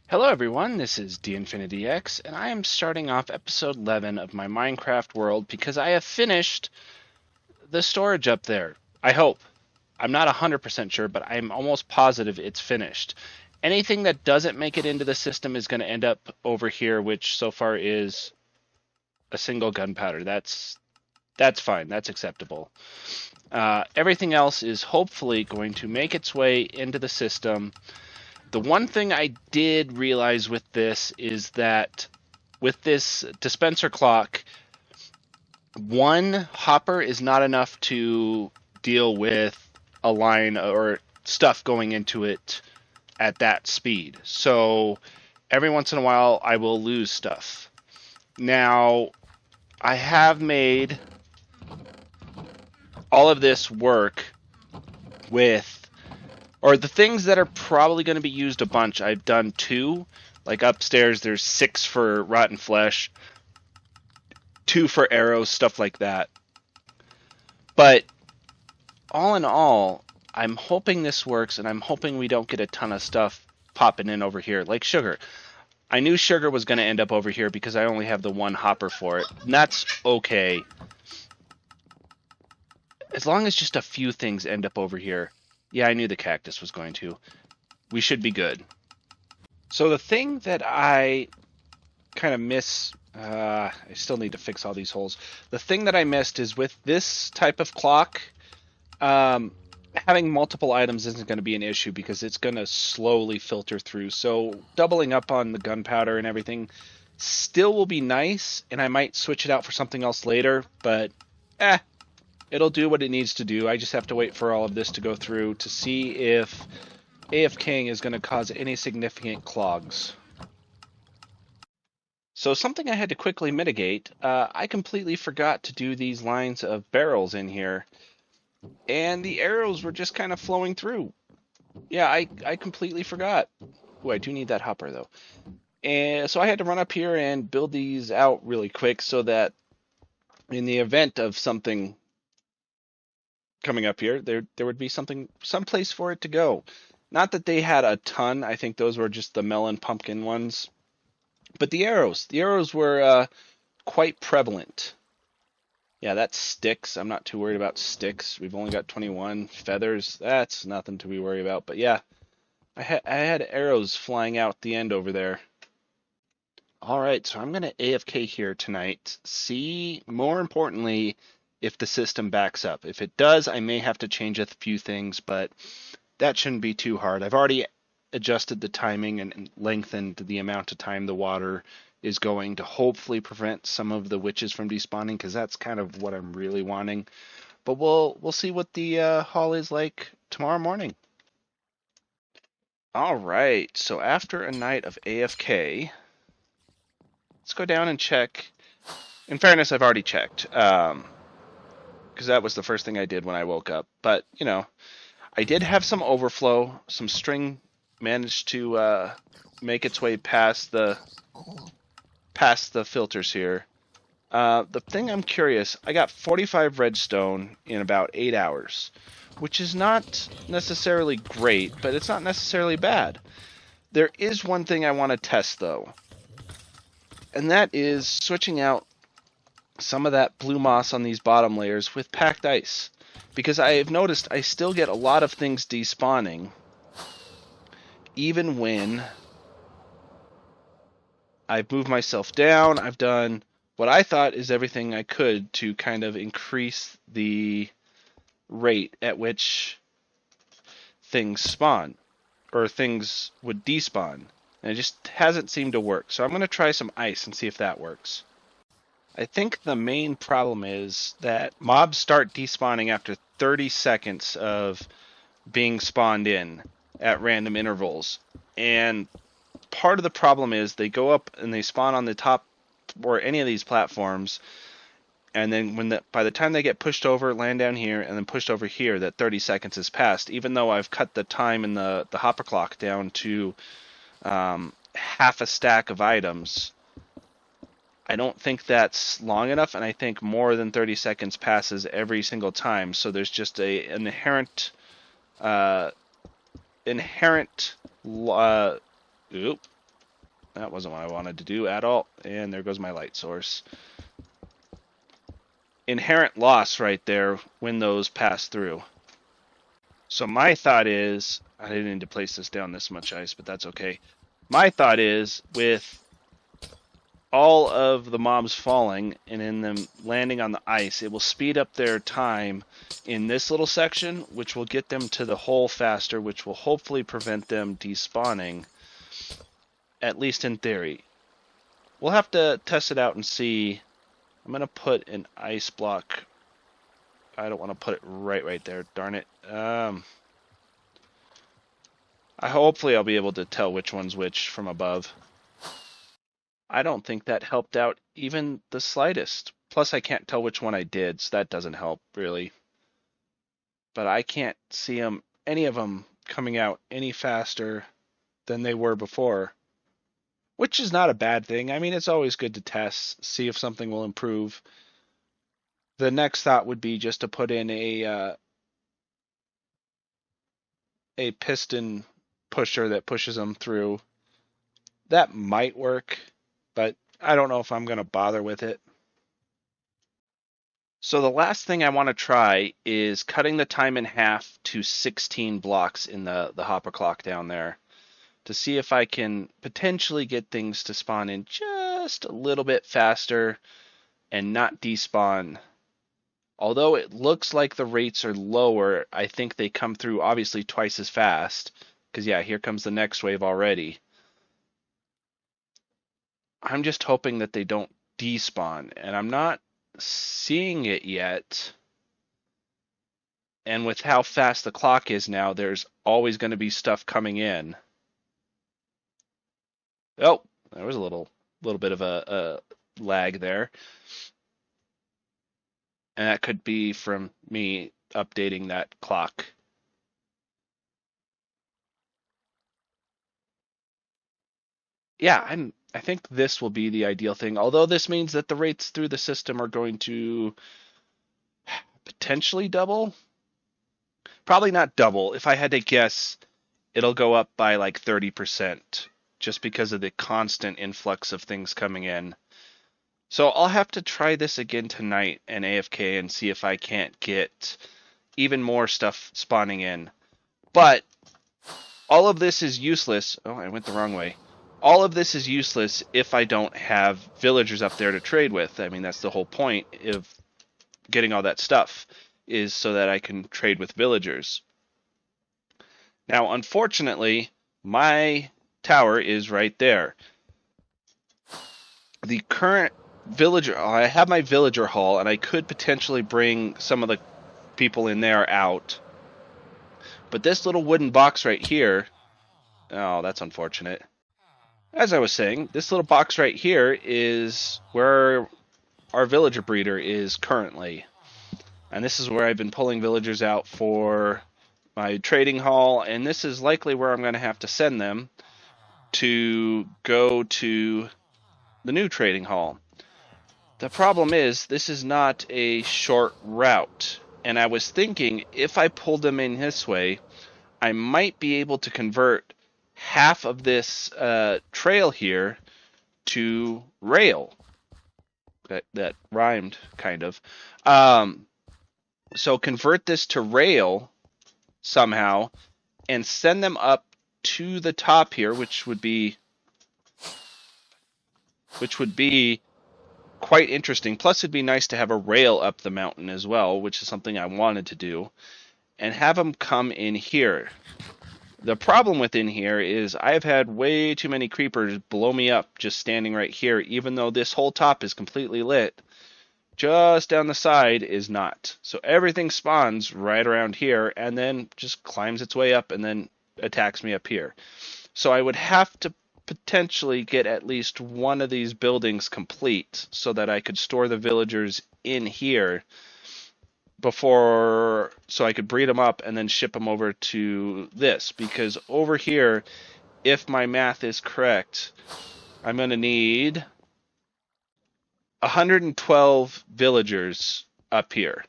Hello everyone, this is DInfinityX, and I am starting off episode 11 of my Minecraft world because I have finished the storage up there. I hope. I'm not 100% sure, but I'm almost positive it's finished. Anything that doesn't make it into the system is going to end up over here, which so far is a single gunpowder. That's fine. That's acceptable. Everything else is hopefully going to make its way into the system. The one thing I did realize with this is that with this dispenser clock, one hopper is not enough to deal with a line or stuff going into it at that speed. So every once in a while, I will lose stuff. Now, I have made all of this work with, or the things that are probably going to be used a bunch. I've done 2. Like upstairs, there's 6 for rotten flesh, 2 for arrows, stuff like that. But all in all, I'm hoping this works, and I'm hoping we don't get a ton of stuff popping in over here, like sugar. I knew sugar was going to end up over here because I only have the one hopper for it, and that's okay. As long as just a few things end up over here. Yeah, I knew the cactus was going to. We should be good. So the thing that I kind of miss, I still need to fix all these holes. The thing that I missed is with this type of clock, having multiple items isn't going to be an issue because it's going to slowly filter through. So doubling up on the gunpowder and everything still will be nice, and I might switch it out for something else later, but it'll do what it needs to do. I just have to wait for all of this to go through to see if AFKing is going to cause any significant clogs. So something I had to quickly mitigate, I completely forgot to do these lines of barrels in here, and the arrows were just kind of flowing through. Yeah, I completely forgot. Oh, I do need that hopper though. And so I had to run up here and build these out really quick so that in the event of something coming up here, there would be some place for it to go. Not that they had a ton. I think those were just the melon pumpkin ones. But the arrows were quite prevalent. Yeah, that's sticks. I'm not too worried about sticks. We've only got 21 feathers. That's nothing to be worried about. But yeah, I had arrows flying out the end over there. All right, so I'm going to AFK here tonight. See, more importantly, if the system backs up. If it does, I may have to change a few things, but that shouldn't be too hard. I've already adjusted the timing and lengthened the amount of time the water is going to hopefully prevent some of the witches from despawning, because that's kind of what I'm really wanting. But we'll see what the haul is like tomorrow morning. All right, so after a night of AFK, let's go down and check. In fairness, I've already checked, because that was the first thing I did when I woke up. But, you know, I did have some overflow. Some string managed to make its way past the filters here. The thing I'm curious, I got 45 redstone in about 8 hours, which is not necessarily great, but it's not necessarily bad. There is one thing I want to test, though, and that is switching out some of that blue moss on these bottom layers with packed ice, because I have noticed I still get a lot of things despawning, even when I've moved myself down. I've done what I thought is everything I could to kind of increase the rate at which things spawn, or things would despawn, and it just hasn't seemed to work. So I'm going to try some ice and see if that works. I think the main problem is that mobs start despawning after 30 seconds of being spawned in at random intervals. And part of the problem is they go up and they spawn on the top or any of these platforms, and then by the time they get pushed over, land down here, and then pushed over here, that 30 seconds has passed, even though I've cut the time in the hopper clock down to half a stack of items. I don't think that's long enough, and I think more than 30 seconds passes every single time. So there's just an inherent that wasn't what I wanted to do at all. And there goes my light source. Inherent loss right there when those pass through. So my thought is, I didn't need to place this down this much ice, but that's okay. My thought is, with all of the mobs falling and in them landing on the ice, it will speed up their time in this little section, which will get them to the hole faster, which will hopefully prevent them despawning, at least in theory. We'll have to test it out and see. I'm going to put an ice block. I don't want to put it right there. Darn it. Hopefully I'll be able to tell which one's which from above. I don't think that helped out even the slightest. Plus, I can't tell which one I did, so that doesn't help, really. But I can't see any of them coming out any faster than they were before. Which is not a bad thing. I mean, it's always good to test, see if something will improve. The next thought would be just to put in a piston pusher that pushes them through. That might work, but I don't know if I'm going to bother with it. So the last thing I want to try is cutting the time in half to 16 blocks in the hopper clock down there to see if I can potentially get things to spawn in just a little bit faster and not despawn. Although it looks like the rates are lower, I think they come through obviously twice as fast. Because yeah, here comes the next wave already. I'm just hoping that they don't despawn, and I'm not seeing it yet. And with how fast the clock is now, there's always going to be stuff coming in. Oh, there was a little bit of a lag there. And that could be from me updating that clock. Yeah, I think this will be the ideal thing. Although this means that the rates through the system are going to potentially double. Probably not double. If I had to guess, it'll go up by like 30% just because of the constant influx of things coming in. So I'll have to try this again tonight and AFK and see if I can't get even more stuff spawning in. But all of this is useless. Oh, I went the wrong way. All of this is useless if I don't have villagers up there to trade with. I mean, that's the whole point of getting all that stuff, is so that I can trade with villagers. Now, unfortunately, my tower is right there. The current villager, I have my villager hall, and I could potentially bring some of the people in there out. But this little wooden box right here, oh, that's unfortunate. As I was saying, this little box right here is where our villager breeder is currently. And this is where I've been pulling villagers out for my trading hall, and this is likely where I'm going to have to send them to go to the new trading hall. The problem is, this is not a short route, and I was thinking if I pulled them in this way, I might be able to convert half of this trail here to rail. That rhymed, kind of. So convert this to rail somehow and send them up to the top here, which would be quite interesting. Plus, it'd be nice to have a rail up the mountain as well, which is something I wanted to do, and have them come in here. The problem within here is I've had way too many creepers blow me up just standing right here, even though this whole top is completely lit. Just down the side is not. So everything spawns right around here and then just climbs its way up and then attacks me up here. So I would have to potentially get at least one of these buildings complete so that I could store the villagers in here before, so I could breed them up and then ship them over to this. Because over here, if my math is correct, I'm going to need 112 villagers up here.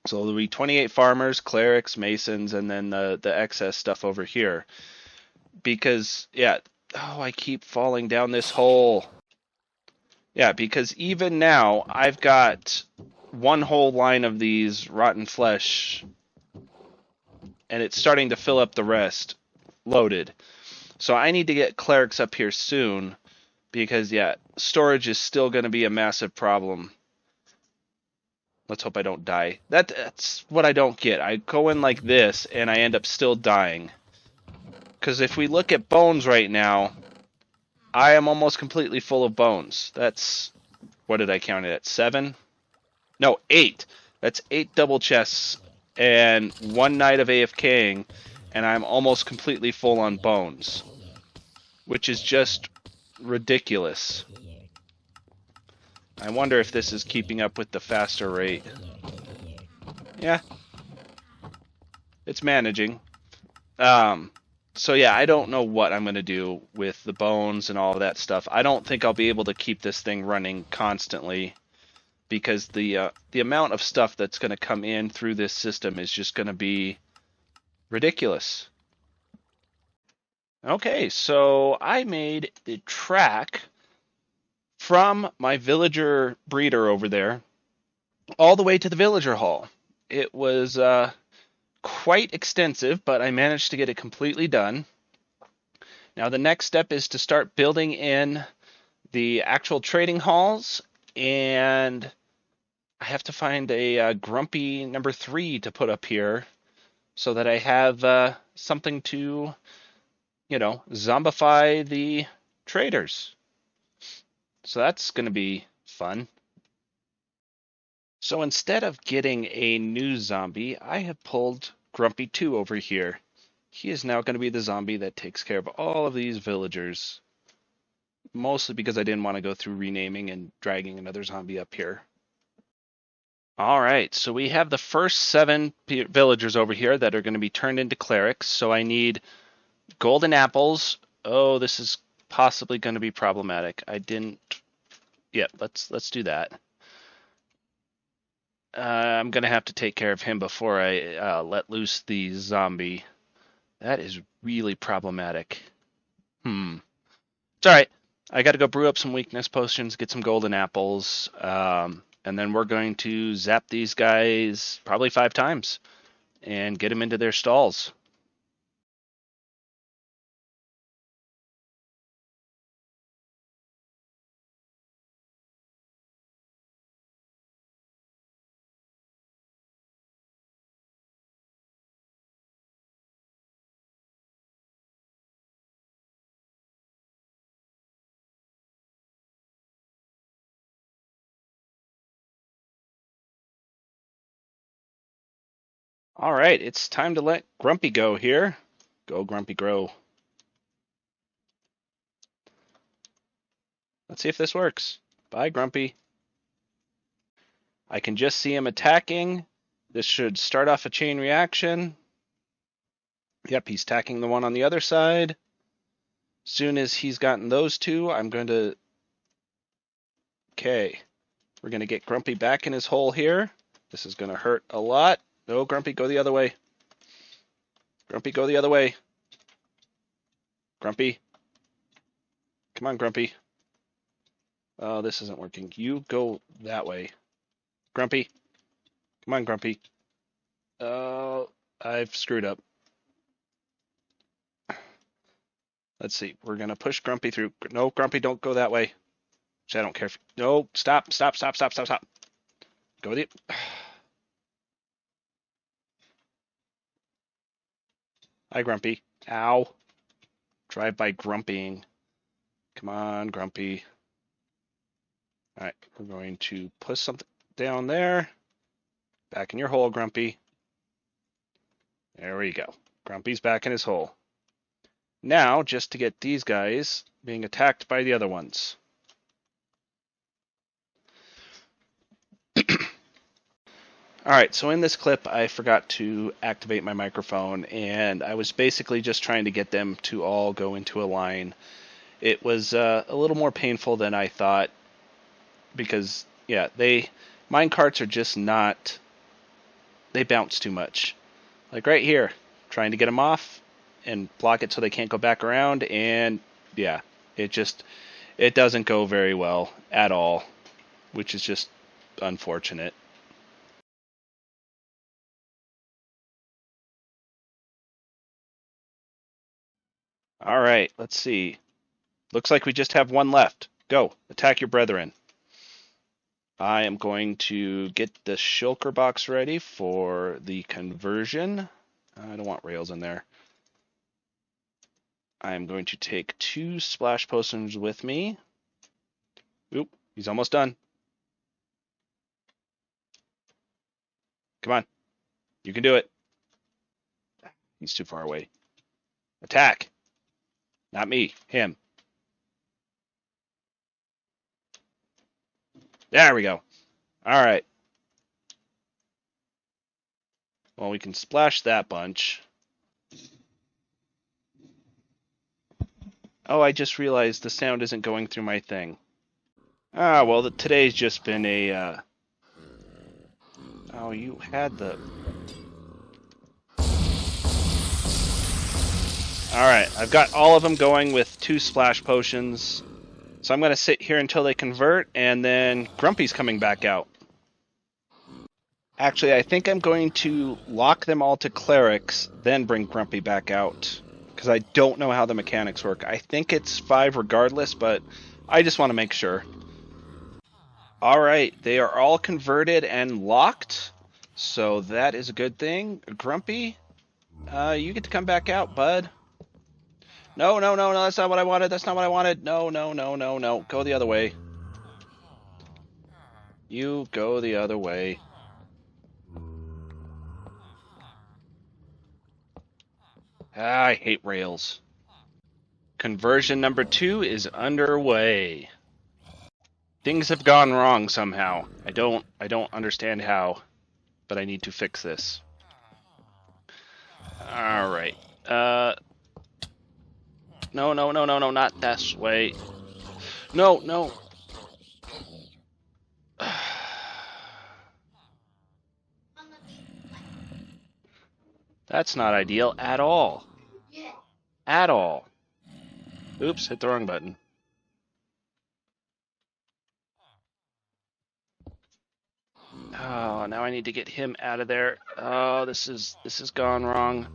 So there'll be 28 farmers, clerics, masons, and then the excess stuff over here. Because, yeah, Oh, I keep falling down this hole. Yeah, because even now, I've got one whole line of these rotten flesh, and it's starting to fill up the rest, loaded. So I need to get clerics up here soon, because, yeah, storage is still going to be a massive problem. Let's hope I don't die. That's what I don't get. I go in like this, and I end up still dying. Because if we look at bones right now, I am almost completely full of bones. That's, what did I count it at? 7? No, 8. That's 8 double chests and 1 night of AFKing, and I'm almost completely full on bones. Which is just ridiculous. I wonder if this is keeping up with the faster rate. Yeah. It's managing. So yeah, I don't know what I'm going to do with the bones and all of that stuff. I don't think I'll be able to keep this thing running constantly because the amount of stuff that's going to come in through this system is just going to be ridiculous. Okay, so I made the track from my villager breeder over there all the way to the villager hall. It was quite extensive, but I managed to get it completely done. Now the next step is to start building in the actual trading halls, and I have to find a grumpy number 3 to put up here so that I have something to, zombify the traders. So that's going to be fun. So instead of getting a new zombie, I have pulled Grumpy 2 over here. He is now going to be the zombie that takes care of all of these villagers. Mostly because I didn't want to go through renaming and dragging another zombie up here. Alright, so we have the first 7 villagers over here that are going to be turned into clerics. So I need golden apples. Oh, this is possibly going to be problematic. I didn't... Yeah, let's do that. I'm going to have to take care of him before I let loose the zombie. That is really problematic. It's alright. I got to go brew up some weakness potions, get some golden apples, and then we're going to zap these guys probably 5 times and get them into their stalls. All right, it's time to let Grumpy go here. Go, Grumpy, grow. Let's see if this works. Bye, Grumpy. I can just see him attacking. This should start off a chain reaction. Yep, he's attacking the one on the other side. Soon as he's gotten those 2, I'm going to... Okay. We're going to get Grumpy back in his hole here. This is going to hurt a lot. No, Grumpy, go the other way. Grumpy, go the other way. Grumpy. Come on, Grumpy. Oh, this isn't working. You go that way. Grumpy. Come on, Grumpy. Oh, I've screwed up. Let's see. We're going to push Grumpy through. No, Grumpy, don't go that way. I don't care if... No, stop. Go the... Hi, Grumpy. Ow. Drive by grumpying. Come on, Grumpy. Alright, we're going to put something down there. Back in your hole, Grumpy. There we go. Grumpy's back in his hole. Now, just to get these guys being attacked by the other ones. Alright, so in this clip, I forgot to activate my microphone, and I was basically just trying to get them to all go into a line. It was a little more painful than I thought, because, yeah, minecarts are just not... They bounce too much. Like right here, trying to get them off and block it so they can't go back around, and yeah, it doesn't go very well at all, which is just unfortunate. All right, let's see. Looks like we just have one left. Go, attack your brethren. I am going to get the shulker box ready for the conversion. I don't want rails in there. I am going to take 2 splash potions with me. Oop, he's almost done. Come on. You can do it. He's too far away. Attack. Not me, him. There we go. All right. Well, we can splash that bunch. Oh, I just realized the sound isn't going through my thing. Ah, well, today's just been a... Oh, you had the... Alright, I've got all of them going with 2 splash potions. So I'm going to sit here until they convert, and then Grumpy's coming back out. Actually, I think I'm going to lock them all to clerics, then bring Grumpy back out. Because I don't know how the mechanics work. I think it's 5 regardless, but I just want to make sure. Alright, they are all converted and locked. So that is a good thing. Grumpy, you get to come back out, bud. No, no, no, no, that's not what I wanted. That's not what I wanted. No, no, no, no, no. Go the other way. You go the other way. Ah, I hate rails. Conversion number 2 is underway. Things have gone wrong somehow. I don't understand how, but I need to fix this. All right. No, no, no, no, no, not this way. No, no. That's not ideal at all. At all. Oops, hit the wrong button. Oh, now I need to get him out of there. Oh, this has gone wrong.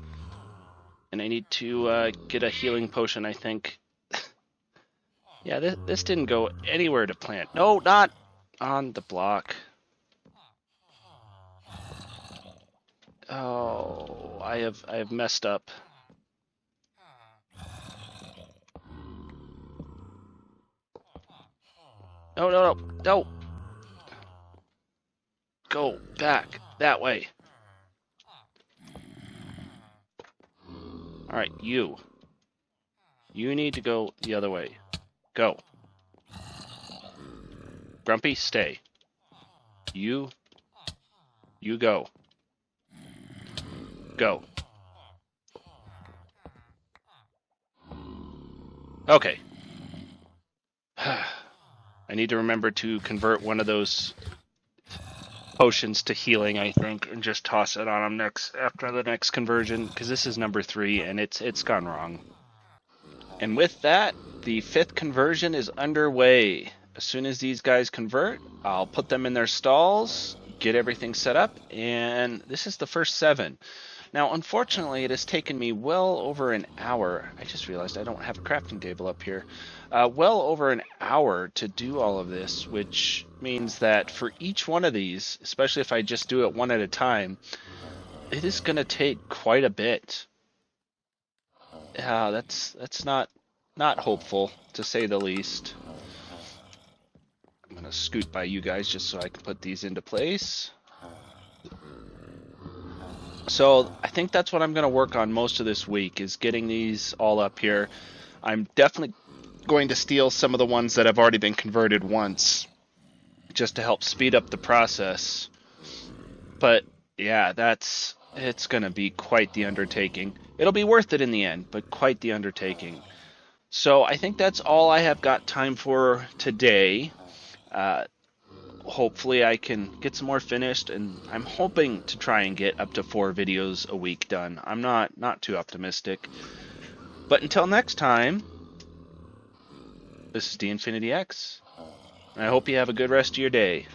And I need to get a healing potion, I think. Yeah, this didn't go anywhere to plant. No, not on the block. Oh, I have messed up. No, no, no, no. Go back that way. All right, you. You need to go the other way. Go. Grumpy, stay. You go. Go. Okay. I need to remember to convert one of those potions to healing, I think, and just toss it on them after the next conversion, because this is number 3 and it's gone wrong. And with that, the 5th conversion is underway. As soon as these guys convert, I'll put them in their stalls, get everything set up, and this is the first 7. Now, unfortunately, it has taken me well over an hour. I just realized I don't have a crafting table up here. Well over an hour to do all of this, which means that for each one of these, especially if I just do it one at a time, it is going to take quite a bit. That's not hopeful, to say the least. I'm going to scoot by you guys just so I can put these into place. So I think that's what I'm going to work on most of this week, is getting these all up here. I'm definitely going to steal some of the ones that have already been converted once, just to help speed up the process. But yeah, it's going to be quite the undertaking. It'll be worth it in the end, but quite the undertaking. So I think that's all I have got time for today. Hopefully I can get some more finished, and I'm hoping to try and get up to 4 videos a week done. I'm not too optimistic. But until next time, This is D Infinity X. I hope you have a good rest of your day.